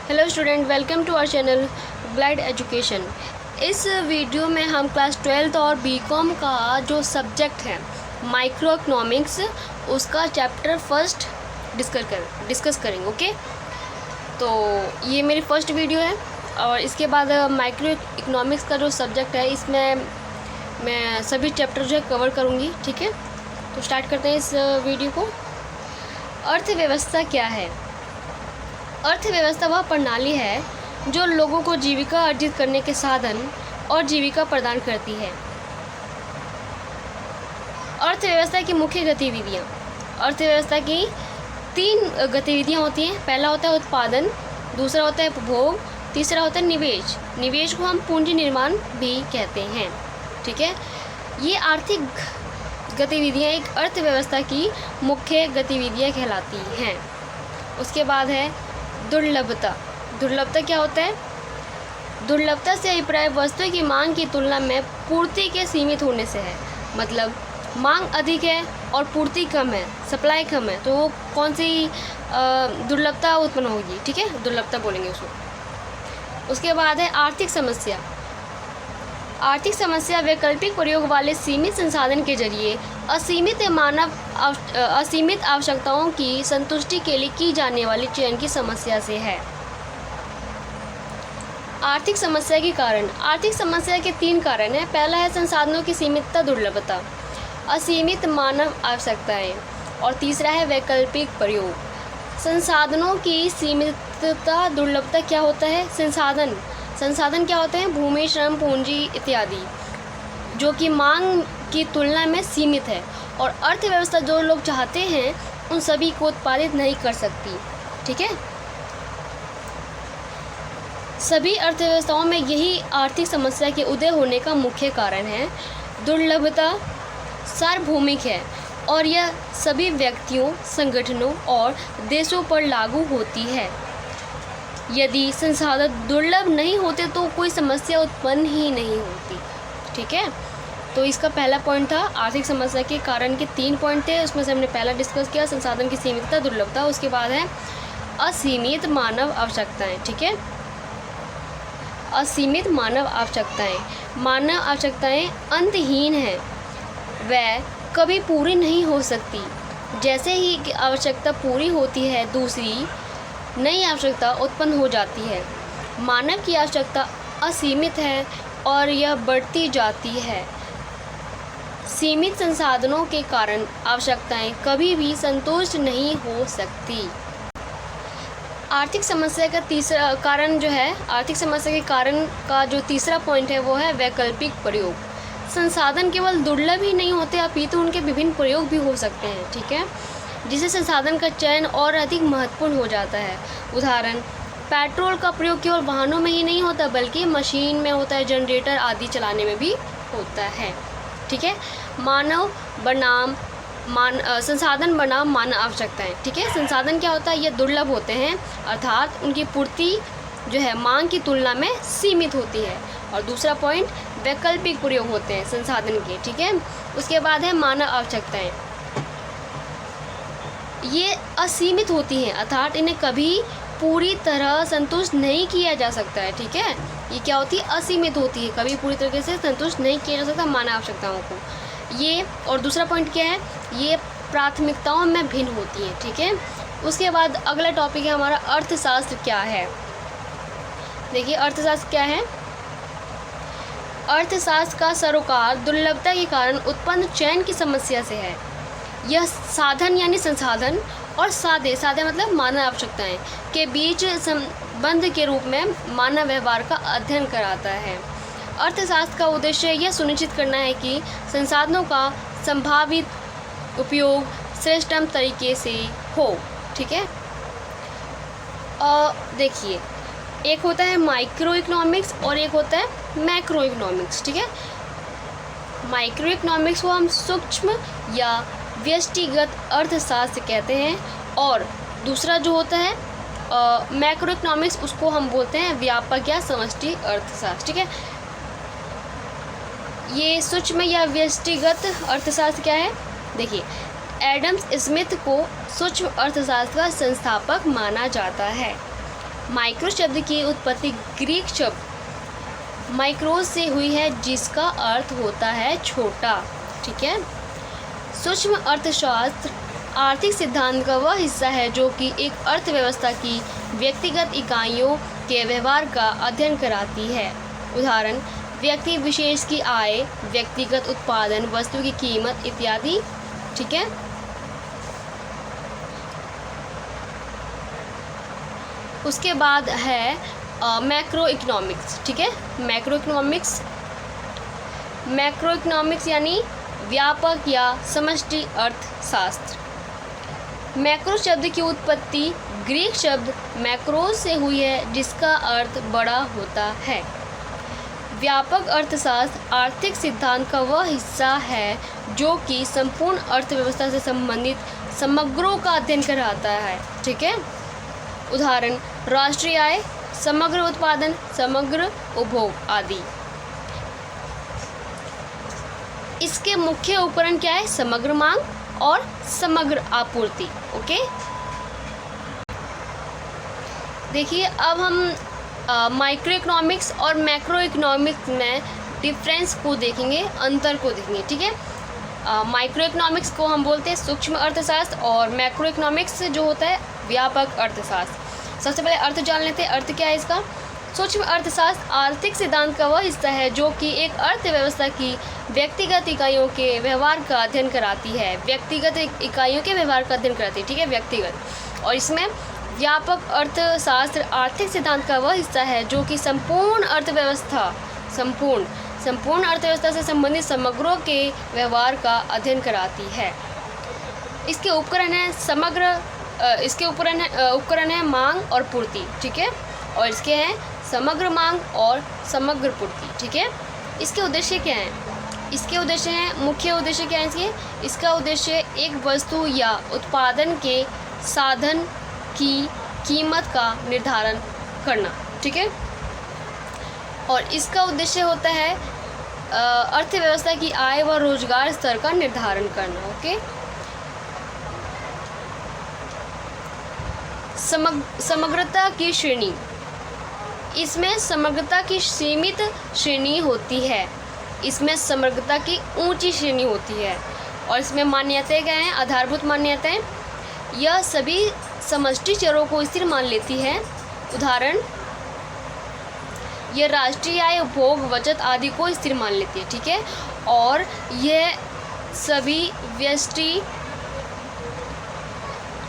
Hello student, welcome to our channel Glide Education. इस video में हम क्लास 12th और बीकॉम का जो सब्जेक्ट है माइक्रो इकोनॉमिक्स, उसका चैप्टर फर्स्ट डिस्कस करेंगे। ओके, तो ये मेरी फर्स्ट वीडियो है और इसके बाद माइक्रो इकोनॉमिक्स का जो सब्जेक्ट है इसमें मैं सभी चैप्टर जो है कवर करूँगी। ठीक है, तो स्टार्ट करते हैं इस वीडियो को। अर्थव्यवस्था क्या है? अर्थव्यवस्था वह प्रणाली है जो लोगों को जीविका अर्जित करने के साधन और जीविका प्रदान करती है। अर्थव्यवस्था की मुख्य गतिविधियाँ। अर्थव्यवस्था की 3 गतिविधियाँ होती हैं। पहला होता है उत्पादन, दूसरा होता है उपभोग, तीसरा होता है निवेश। निवेश को हम पूंजी निर्माण भी कहते हैं। ठीक है, ये आर्थिक गतिविधियाँ एक अर्थव्यवस्था की मुख्य गतिविधियाँ कहलाती हैं। उसके बाद है दुर्लभता। दुर्लभता क्या होता है? दुर्लभता से अभिप्राय वस्तु की मांग की तुलना में पूर्ति के सीमित होने से है। मतलब मांग अधिक है और पूर्ति कम है, सप्लाई कम है, तो वो कौन सी दुर्लभता उत्पन्न होगी? ठीक है, दुर्लभता बोलेंगे उसको। उसके बाद है आर्थिक समस्या। आर्थिक समस्या वैकल्पिक प्रयोग वाले सीमित संसाधन के जरिए असीमित आवश्यकताओं की संतुष्टि के लिए की जाने वाली चयन की समस्या से है। आर्थिक समस्या के कारण। आर्थिक समस्या के 3 कारण हैं। पहला है संसाधनों की सीमितता, दुर्लभता, असीमित मानव आवश्यकताएं, और तीसरा है वैकल्पिक प्रयोग। संसाधनों की सीमितता, दुर्लभता क्या होता है? संसाधन क्या होते हैं? भूमि, श्रम, पूंजी इत्यादि, जो कि मांग की तुलना में सीमित है और अर्थव्यवस्था जो लोग चाहते हैं उन सभी को उत्पादित नहीं कर सकती। ठीक है, सभी अर्थव्यवस्थाओं में यही आर्थिक समस्या के उदय होने का मुख्य कारण है। दुर्लभता सार्वभौमिक है और यह सभी व्यक्तियों, संगठनों और देशों पर लागू होती है। यदि संसाधन दुर्लभ नहीं होते तो कोई समस्या उत्पन्न ही नहीं होती। ठीक है, तो इसका पहला पॉइंट था आर्थिक समस्या के कारण के 3 पॉइंट थे। उसमें से हमने पहला डिस्कस किया संसाधन की सीमितता, दुर्लभता। उसके बाद है असीमित मानव आवश्यकताएं। ठीक है, असीमित मानव आवश्यकताएं। मानव आवश्यकताएं अंतहीन हैं, वह कभी पूरी नहीं हो सकती। जैसे ही आवश्यकता पूरी होती है दूसरी नई आवश्यकता उत्पन्न हो जाती है। मानव की आवश्यकता असीमित है और यह बढ़ती जाती है। सीमित संसाधनों के कारण आवश्यकताएं कभी भी संतुष्ट नहीं हो सकती। आर्थिक समस्या का तीसरा कारण जो है, आर्थिक समस्या के कारण का जो तीसरा पॉइंट है वो है वैकल्पिक प्रयोग। संसाधन केवल दुर्लभ ही नहीं होते अपितु उनके विभिन्न प्रयोग भी हो सकते हैं। ठीक है, जिससे संसाधन का चयन और अधिक महत्वपूर्ण हो जाता है। उदाहरण, पेट्रोल का प्रयोग केवल वाहनों में ही नहीं होता बल्कि मशीन में होता है, जनरेटर आदि चलाने में भी होता है। ठीक है, संसाधन बनाम मानव आवश्यकताएं। ठीक है, संसाधन क्या होता है? ये दुर्लभ होते हैं, अर्थात उनकी पूर्ति जो है मांग की तुलना में सीमित होती है। और दूसरा पॉइंट वैकल्पिक प्रयोग होते हैं संसाधन के। ठीक है, उसके बाद है मानव आवश्यकताएं। ये असीमित होती हैं, अर्थात इन्हें कभी पूरी तरह संतुष्ट नहीं किया जा सकता है। ठीक है, ये क्या होती है? असीमित होती है, कभी पूरी तरीके से संतुष्ट नहीं किया जा सकता मानव आवश्यकताओं को ये। और दूसरा पॉइंट क्या है? ये प्राथमिकताओं में भिन्न होती है। ठीक है, उसके बाद अगला टॉपिक है हमारा अर्थशास्त्र क्या है। देखिए, अर्थशास्त्र क्या है? अर्थशास्त्र का सरोकार दुर्लभता के कारण उत्पन्न चयन की समस्या से है। यह साधन यानी संसाधन और सादे मतलब मानव आवश्यकताएं के बीच संबंध के रूप में मानव व्यवहार का अध्ययन कराता है। अर्थशास्त्र का उद्देश्य यह सुनिश्चित करना है कि संसाधनों का संभावित उपयोग श्रेष्ठतम तरीके से हो। ठीक है, देखिए, एक होता है माइक्रो इकोनॉमिक्स और एक होता है मैक्रो इकोनॉमिक्स। ठीक है, माइक्रो इकोनॉमिक्स को हम सूक्ष्म या व्यष्टिगत अर्थशास्त्र कहते हैं और दूसरा जो होता है मैक्रो इकोनॉमिक्स, उसको हम बोलते हैं व्यापक या समष्टि अर्थशास्त्र। ठीक है, ये सूक्ष्म या व्यष्टिगत अर्थशास्त्र क्या है? देखिए, एडम स्मिथ को सूक्ष्म अर्थशास्त्र का संस्थापक माना जाता है। माइक्रो शब्द की उत्पत्ति ग्रीक शब्द माइक्रोस से हुई है, जिसका अर्थ होता है छोटा। ठीक है। सूक्ष्म अर्थशास्त्र आर्थिक सिद्धांत का वह हिस्सा है जो कि एक अर्थव्यवस्था की व्यक्तिगत इकाइयों के व्यवहार का अध्ययन कराती है। उदाहरण, व्यक्ति विशेष की आय, व्यक्तिगत उत्पादन, वस्तु की कीमत इत्यादि। ठीक है। उसके बाद है मैक्रो इकोनॉमिक्स। ठीक है। मैक्रो इकोनॉमिक्स यानी व्यापक या समष्टि अर्थशास्त्र। मैक्रो शब्द की उत्पत्ति ग्रीक शब्द मैक्रोस से हुई है, जिसका अर्थ बड़ा होता है। व्यापक अर्थशास्त्र आर्थिक सिद्धांत का वह हिस्सा है जो कि संपूर्ण अर्थव्यवस्था से संबंधित समग्रों का अध्ययन कराता है। ठीक है। उदाहरण, राष्ट्रीय आय, समग्र उत्पादन, समग्र उपभोग आदि। इसके मुख्य उपकरण क्या है? समग्र मांग और समग्र आपूर्ति। ओके। देखिए, अब हम माइक्रो इकोनॉमिक्स और मैक्रो इकोनॉमिक्स में डिफरेंस को देखेंगे, अंतर को देखेंगे। ठीक है। माइक्रो इकोनॉमिक्स को हम बोलते हैं सूक्ष्म अर्थशास्त्र और मैक्रो इकोनॉमिक्स जो होता है व्यापक अर्थशास्त्र। सबसे पहले अर्थ जान लेते हैं। अर्थ क्या है इसका? सूक्ष्म अर्थशास्त्र आर्थिक सिद्धांत का वह हिस्सा है जो कि एक अर्थव्यवस्था की व्यक्तिगत इकाइयों के व्यवहार का अध्ययन कराती है। व्यक्तिगत इकाइयों के व्यवहार का अध्ययन कराती है। ठीक है, व्यक्तिगत। और इसमें व्यापक अर्थशास्त्र आर्थिक सिद्धांत का वह हिस्सा है जो कि संपूर्ण अर्थव्यवस्था से संबंधित समग्रों के व्यवहार का अध्ययन कराती है। इसके उपकरण है उपकरण है मांग और पूर्ति। ठीक है। और इसके हैं समग्र मांग और समग्र पूर्ति। ठीक है। इसके उद्देश्य क्या हैं? मुख्य उद्देश्य क्या है इसका उद्देश्य एक वस्तु या उत्पादन के साधन की कीमत का निर्धारण करना। ठीक है। और इसका उद्देश्य होता है अर्थव्यवस्था की आय व रोजगार स्तर का निर्धारण करना। ओके। समग्रता की श्रेणी, इसमें समग्रता की सीमित श्रेणी होती है, इसमें समग्रता की ऊंची श्रेणी होती है। और इसमें मान्यताएं क्या हैं? आधारभूत मान्यताएं, यह सभी समष्टि चरों को स्थिर मान लेती है। उदाहरण, यह राष्ट्रीय आय, उपभोग, बचत आदि को स्थिर मान लेती है। ठीक है। और यह सभी व्यष्टि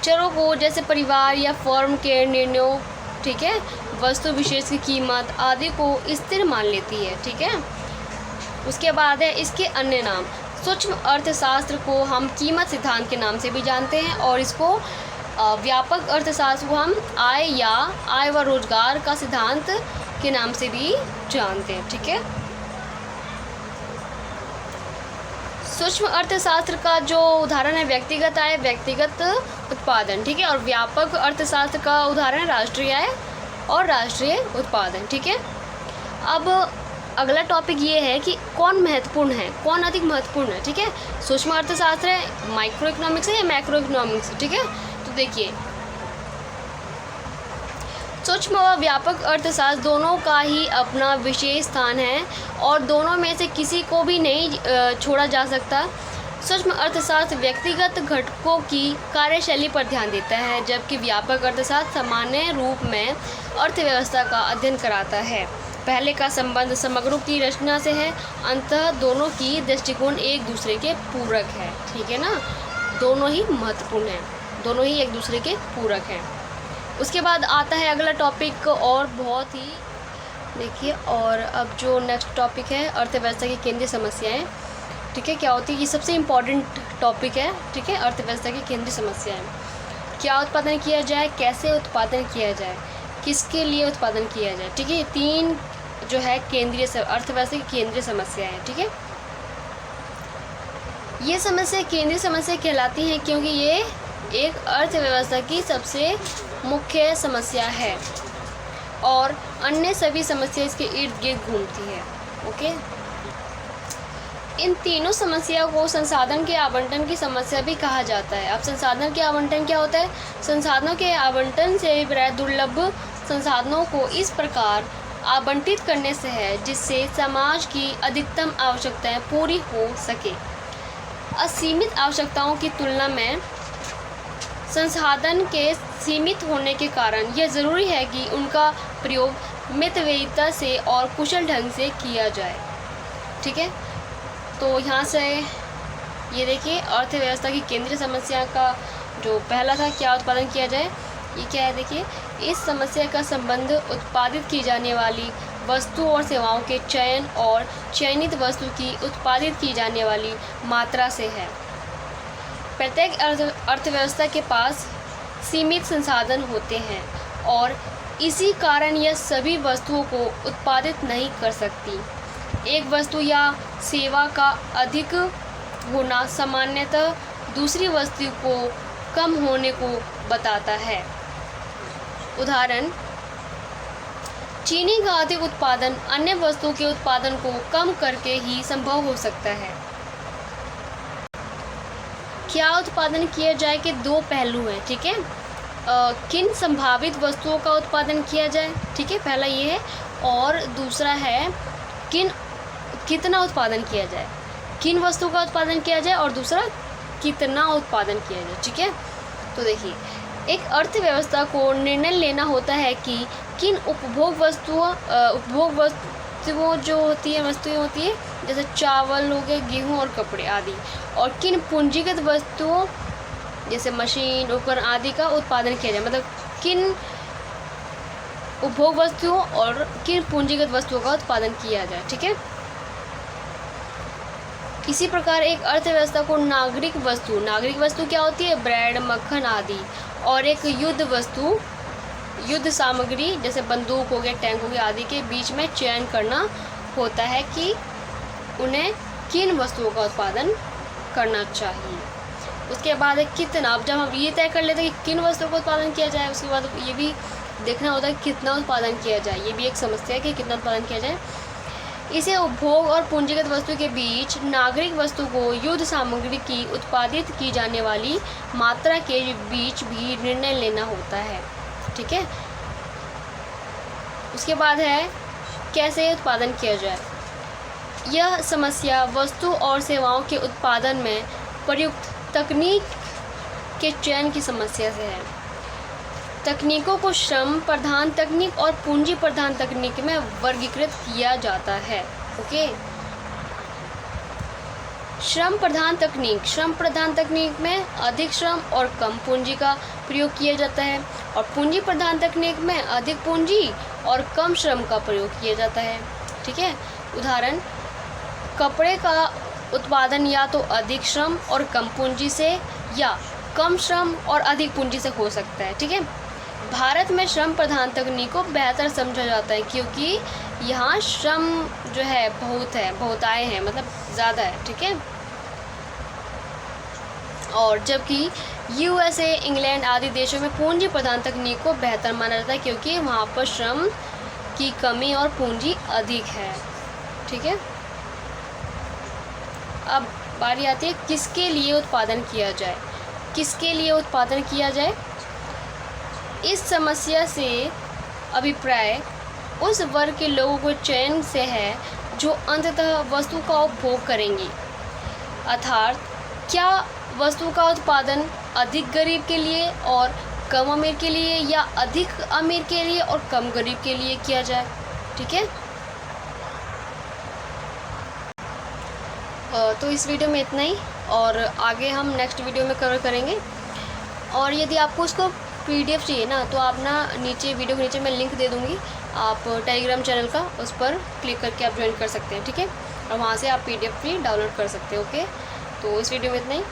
चरों को जैसे परिवार या फर्म के निर्णयों, ठीक है, वस्तु विशेष की कीमत आदि को स्थिर मान लेती है। ठीक है। उसके बाद है इसके अन्य नाम। सूक्ष्म अर्थशास्त्र को हम कीमत सिद्धांत के नाम से भी जानते हैं और इसको व्यापक अर्थशास्त्र को हम आय व रोजगार का सिद्धांत के नाम से भी जानते हैं। ठीक है। सूक्ष्म अर्थशास्त्र का जो उदाहरण है व्यक्तिगत आय, व्यक्तिगत उत्पादन। ठीक है। और व्यापक अर्थशास्त्र का उदाहरण राष्ट्रीय आय और राष्ट्रीय उत्पादन। ठीक है। अब अगला टॉपिक ये है कि कौन महत्वपूर्ण है, कौन अधिक महत्वपूर्ण है। ठीक है। सूक्ष्म अर्थशास्त्र है, माइक्रो इकोनॉमिक्स है या मैक्रो इकोनॉमिक्स है। ठीक है। तो देखिए, सूक्ष्म व व्यापक अर्थशास्त्र दोनों का ही अपना विशेष स्थान है और दोनों में से किसी को भी नहीं छोड़ा जा सकता। सूक्ष्म अर्थशास्त्र व्यक्तिगत घटकों की कार्यशैली पर ध्यान देता है, जबकि व्यापक अर्थशास्त्र सामान्य रूप में अर्थव्यवस्था का अध्ययन कराता है। पहले का संबंध समग्रों की रचना से है, अंततः दोनों की दृष्टिकोण एक दूसरे के पूरक है। ठीक है ना, दोनों ही महत्वपूर्ण हैं, दोनों ही एक दूसरे के पूरक हैं। उसके बाद आता है अगला टॉपिक और बहुत ही देखिए, और अब जो नेक्स्ट टॉपिक है अर्थव्यवस्था की केंद्रीय समस्याएं। ठीक है, क्या होती है, ये सबसे इम्पॉर्टेंट टॉपिक है। ठीक है, अर्थव्यवस्था की केंद्रीय समस्याएं, क्या उत्पादन किया जाए, कैसे उत्पादन किया जाए, किसके लिए उत्पादन किया जाए। ठीक है, ये तीन जो है केंद्रीय अर्थव्यवस्था की केंद्रीय समस्या है। ठीक है, ये समस्या केंद्रीय समस्या कहलाती है क्योंकि ये एक अर्थव्यवस्था की सबसे मुख्य समस्या है और अन्य सभी समस्या इसके इर्द गिर्द घूमती है। ओके, इन तीनों समस्याओं को संसाधन के आवंटन की समस्या भी कहा जाता है। अब संसाधन के आवंटन क्या होता है? संसाधनों के आवंटन से प्राय दुर्लभ संसाधनों को इस प्रकार आवंटित करने से है जिससे समाज की अधिकतम आवश्यकताएं पूरी हो सके। असीमित आवश्यकताओं की तुलना में संसाधन के सीमित होने के कारण यह ज़रूरी है कि उनका प्रयोग मितव्ययिता से और कुशल ढंग से किया जाए। ठीक है, तो यहाँ से ये देखिए अर्थव्यवस्था की केंद्रीय समस्या का जो पहला था, क्या उत्पादन किया जाए, ये क्या है। देखिए, इस समस्या का संबंध उत्पादित की जाने वाली वस्तु और सेवाओं के चयन और चयनित वस्तु की उत्पादित की जाने वाली मात्रा से है। प्रत्येक अर्थव्यवस्था के पास सीमित संसाधन होते हैं और इसी कारण यह सभी वस्तुओं को उत्पादित नहीं कर सकती। एक वस्तु या सेवा का अधिक होना सामान्यतः दूसरी वस्तु को कम होने को बताता है। उदाहरण, चीनी का अधिक उत्पादन अन्य वस्तुओं के उत्पादन को कम करके ही संभव हो सकता है। क्या उत्पादन किया जाए के दो पहलू हैं। ठीक है, किन संभावित वस्तुओं का उत्पादन किया जाए। ठीक है, पहला ये है, और दूसरा है कितना उत्पादन किया जाए, किन वस्तुओं का उत्पादन किया जाए, और दूसरा कितना उत्पादन किया जाए। ठीक है, तो देखिए, एक अर्थव्यवस्था को निर्णय लेना होता है कि किन उपभोग वस्तुओं जो वस्तुएं होती है जैसे चावल हो गए, गेहूँ और कपड़े आदि, और किन पूंजीगत वस्तुओं जैसे मशीन, उपकरण आदि का उत्पादन किया जाए। मतलब किन उपभोग वस्तुओं और किन पूंजीगत वस्तुओं का उत्पादन किया जाए। ठीक है, इसी प्रकार एक अर्थव्यवस्था को नागरिक वस्तु क्या होती है, ब्रेड, मक्खन आदि, और एक युद्ध सामग्री जैसे बंदूक हो गए, टैंक हो गए आदि के बीच में चयन करना होता है कि उन्हें किन वस्तुओं का उत्पादन करना चाहिए। उसके बाद कितना, अब जब हम ये तय कर लेते हैं कि किन वस्तुओं का उत्पादन किया जाए, उसके बाद ये भी देखना होता है कितना उत्पादन किया जाए। ये भी एक समस्या है कि कितना उत्पादन किया जाए। इसे उपभोग और पूंजीगत वस्तु के बीच नागरिक वस्तु को युद्ध सामग्री की उत्पादित की जाने वाली मात्रा के बीच भी निर्णय लेना होता है। ठीक है, उसके बाद है कैसे उत्पादन किया जाए। यह समस्या वस्तु और सेवाओं के उत्पादन में प्रयुक्त तकनीक के चयन की समस्या से है। तकनीकों को श्रम प्रधान तकनीक और पूंजी प्रधान तकनीक में वर्गीकृत किया जाता है। ओके, श्रम प्रधान तकनीक में अधिक श्रम और कम पूंजी का प्रयोग किया जाता है, और पूंजी प्रधान तकनीक में अधिक पूंजी और कम श्रम का प्रयोग किया जाता है। ठीक है, उदाहरण, कपड़े का उत्पादन या तो अधिक श्रम और कम पूंजी से या कम श्रम और अधिक पूंजी से हो सकता है। ठीक है, भारत में श्रम प्रधान तकनीक को बेहतर समझा जाता है क्योंकि यहाँ श्रम जो है बहुतायत है, मतलब ज़्यादा है। ठीक है, और जबकि USA, इंग्लैंड आदि देशों में पूंजी प्रधान तकनीक को बेहतर माना जाता है क्योंकि वहाँ पर श्रम की कमी और पूंजी अधिक है। ठीक है, अब बारी आती है किसके लिए उत्पादन किया जाए। इस समस्या से अभिप्राय उस वर्ग के लोगों को चयन से है जो अंततः वस्तु का उपभोग करेंगे, अर्थात क्या वस्तु का उत्पादन अधिक गरीब के लिए और कम अमीर के लिए या अधिक अमीर के लिए और कम गरीब के लिए किया जाए। ठीक है, तो इस वीडियो में इतना ही, और आगे हम नेक्स्ट वीडियो में कवर करेंगे। और यदि आपको उसको PDF चाहिए ना, तो आप ना वीडियो के नीचे मैं लिंक दे दूँगी, आप टेलीग्राम चैनल का उस पर क्लिक करके आप ज्वाइन कर सकते हैं। ठीक है, और वहाँ से आप PDF भी डाउनलोड कर सकते हैं। ओके, तो इस वीडियो में इतना ही।